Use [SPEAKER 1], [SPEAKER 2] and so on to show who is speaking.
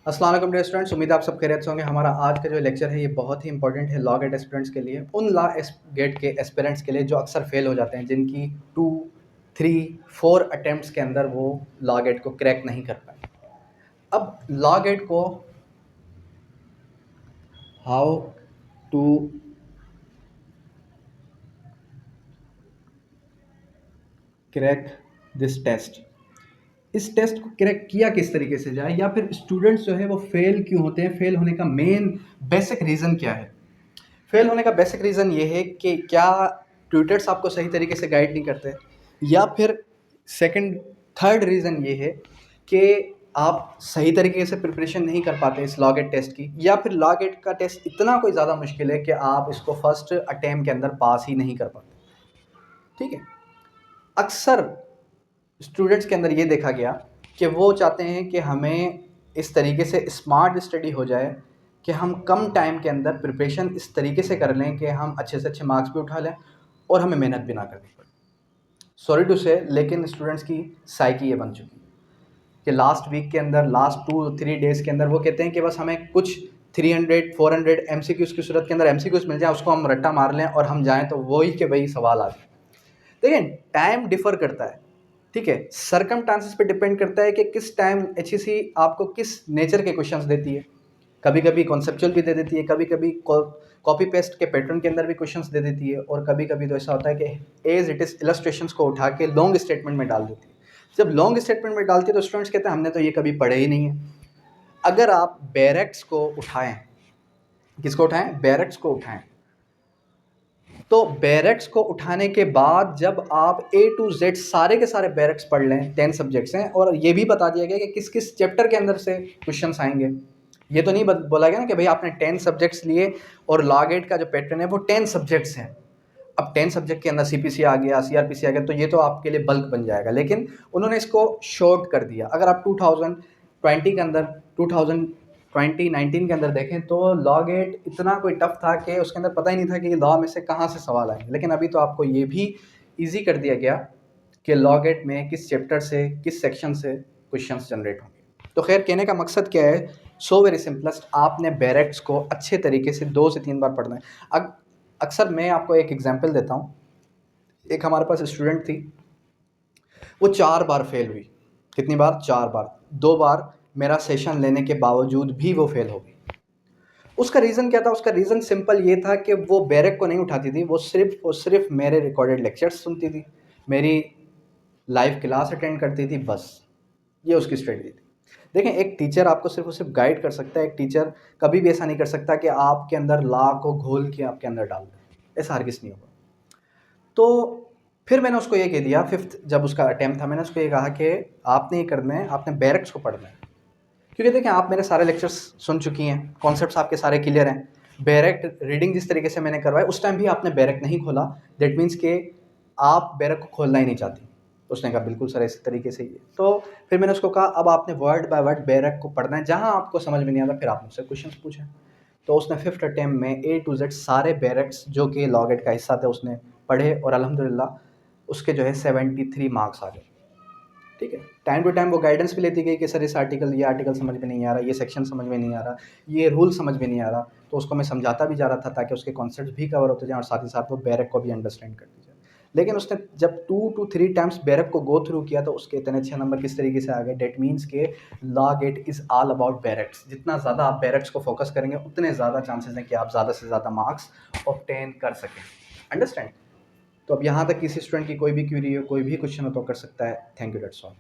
[SPEAKER 1] अस्सलाम वालेकुम dear students, उम्मीद है आप सब खैरियत से होंगे। हमारा आज का जो लेक्चर है ये बहुत ही इंपॉर्टेंट है लॉ गेट एस्पिरेंट्स के लिए, उन लॉ गेट के एस्पिरेंट्स के लिए जो अक्सर फेल हो जाते हैं, जिनकी 2, 3, 4 अटेम्प्ट्स के अंदर वो लॉ गेट को क्रैक नहीं कर पाए। अब लॉ गेट को how to crack this test, इस टेस्ट को क्रैक किया किस तरीके से जाए, या फिर स्टूडेंट्स जो है वो फेल क्यों होते हैं, फेल होने का मेन बेसिक रीज़न क्या है। फेल होने का बेसिक रीज़न ये है कि क्या ट्यूटर्स आपको सही तरीके से गाइड नहीं करते, या फिर सेकंड थर्ड रीज़न ये है कि आप सही तरीके से प्रिपरेशन नहीं कर पाते इस लॉ गेट टेस्ट की, या फिर लॉ गेट का टेस्ट इतना कोई ज़्यादा मुश्किल है कि आप इसको फर्स्ट अटेम्प्ट के अंदर पास ही नहीं कर पाते। ठीक है, अक्सर स्टूडेंट्स के अंदर ये देखा गया कि वो चाहते हैं कि हमें इस तरीके से स्मार्ट स्टडी हो जाए कि हम कम टाइम के अंदर प्रिपरेशन इस तरीके से कर लें कि हम अच्छे से अच्छे मार्क्स भी उठा लें और हमें मेहनत भी ना करनी पड़े। सॉरी टू से, लेकिन स्टूडेंट्स की साइकी ये बन चुकी है कि लास्ट वीक के अंदर, लास्ट 2-3 डेज़ के अंदर वो कहते हैं कि बस हमें कुछ 300-400 MCQs की सूरत के अंदर MCQs मिल जाए, उसको हम रट्टा मार लें और हम जाएँ तो वही के वही सवाल आ जाए। देखिए, टाइम डिफ़र करता है, ठीक है, सरकमस्टांसेस पे डिपेंड करता है कि किस टाइम एचईसी आपको किस नेचर के क्वेश्चंस देती है। कभी कभी कॉन्सेप्चुअल भी दे देती है, कभी कभी कॉपी पेस्ट के पैटर्न के अंदर भी क्वेश्चंस दे देती है, और कभी कभी तो ऐसा होता है कि एज इट इज़ इलस्ट्रेशंस को उठा के लॉन्ग स्टेटमेंट में डाल देती है। जब लॉन्ग स्टेटमेंट में डालती है तो स्टूडेंट्स कहते हैं हमने तो ये कभी पढ़े ही नहीं है। अगर आप बैरेक्स को उठाएं, किसको उठाएं, बैरेक्स को उठाएं, तो बैरेक्स को उठाने के बाद जब आप A to Z सारे के सारे बैरेक्स पढ़ लें, 10 सब्जेक्ट्स हैं, और ये भी बता दिया गया कि किस किस चैप्टर के अंदर से क्वेश्चंस आएंगे। ये तो नहीं बोला गया ना कि भाई आपने 10 सब्जेक्ट्स लिए और लॉ गेट का जो पैटर्न है वो 10 सब्जेक्ट्स हैं। अब 10 सब्जेक्ट के अंदर CPC आ गया, CRPC आ गया, तो ये तो आपके लिए बल्क बन जाएगा, लेकिन उन्होंने इसको शॉर्ट कर दिया। अगर आप 2020 के अंदर 2019 के अंदर देखें तो लॉ गेट इतना कोई टफ था कि उसके अंदर पता ही नहीं था कि लॉ में से कहाँ से सवाल आएंगे, लेकिन अभी तो आपको ये भी ईजी कर दिया गया कि लॉ गेट में किस चैप्टर से, किस सेक्शन से क्वेश्चंस जनरेट होंगे। तो खैर, कहने का मकसद क्या है, सो वेरी सिंपलेस्ट, आपने बैरेक्स को अच्छे तरीके से 2 से 3 बार पढ़ना है। अक्सर मैं आपको एक एग्जांपल देता हूँ। एक हमारे पास स्टूडेंट थी, वो 4 बार फेल हुई। कितनी बार? 4 बार। 2 बार मेरा सेशन लेने के बावजूद भी वो फेल हो गई। उसका रीज़न क्या था? उसका रीज़न सिंपल ये था कि वो बैरेक को नहीं उठाती थी, वो सिर्फ और सिर्फ मेरे रिकॉर्डेड लेक्चर्स सुनती थी, मेरी लाइव क्लास अटेंड करती थी, बस ये उसकी स्ट्रेटजी थी। देखें, एक टीचर आपको सिर्फ और सिर्फ गाइड कर सकता है, एक टीचर कभी भी ऐसा नहीं कर सकता कि आपके अंदर लॉ को घोल के आपके अंदर डाल दे, ऐसा हरगिज़ नहीं होगा। तो फिर मैंने उसको ये कह दिया, 5th जब उसका अटेम्प्ट था, मैंने उसको ये कहा कि आपने ये करना है, आपने बैरेक्स को पढ़ना है। क्योंकि देखें, आप मेरे सारे लेक्चर्स सुन चुकी हैं, कॉन्सेप्ट्स आपके सारे क्लियर हैं। बैरेक रीडिंग जिस तरीके से मैंने करवाई, उस टाइम भी आपने बैरेक नहीं खोला, दैट मीन्स कि आप बैरेक को खोलना ही नहीं चाहती। उसने कहा बिल्कुल सर, इस तरीके से ही है। तो फिर मैंने उसको कहा अब आपने वर्ड बाय वर्ड बैरेक को पढ़ना है, जहाँ आपको समझ में नहीं आता फिर आप मुझसे क्वेश्चन पूछें। तो उसने 5th अटेम्प्ट में A to Z सारे बैरेक्स जो कि लॉ गेट का हिस्सा थे उसने पढ़े, और अल्हम्दुलिल्लाह उसके जो है 73 मार्क्स आ गए। ठीक है, टाइम टू टाइम वो गाइडेंस भी लेती गई कि सर इस आर्टिकल, ये आर्टिकल समझ में नहीं आ रहा, ये सेक्शन समझ में नहीं आ रहा, ये रूल समझ में नहीं आ रहा, तो उसको मैं समझाता भी जा रहा था ताकि उसके कॉन्सेप्ट भी कवर होते जाएँ और साथ ही साथ वो बैरेक को भी अंडरस्टैंड करती जाए। लेकिन उसने जब 2 to 3 टाइम्स बैरेक को गो थ्रू किया तो उसके इतने अच्छे नंबर किस तरीके से आ गए, डेट मीन्स के law gate is all about barracks. जितना ज़्यादा आप बैरेक्स को फोकस करेंगे उतने ज़्यादा चांसेस हैं कि आप ज़्यादा से ज़्यादा मार्क्स ऑब्टेन कर सकें। अंडरस्टैंड? तो अब यहाँ तक किसी स्टूडेंट की कोई भी क्वेरी हो, कोई भी क्वेश्चन हो तो कर सकता है। Thank you, that's all.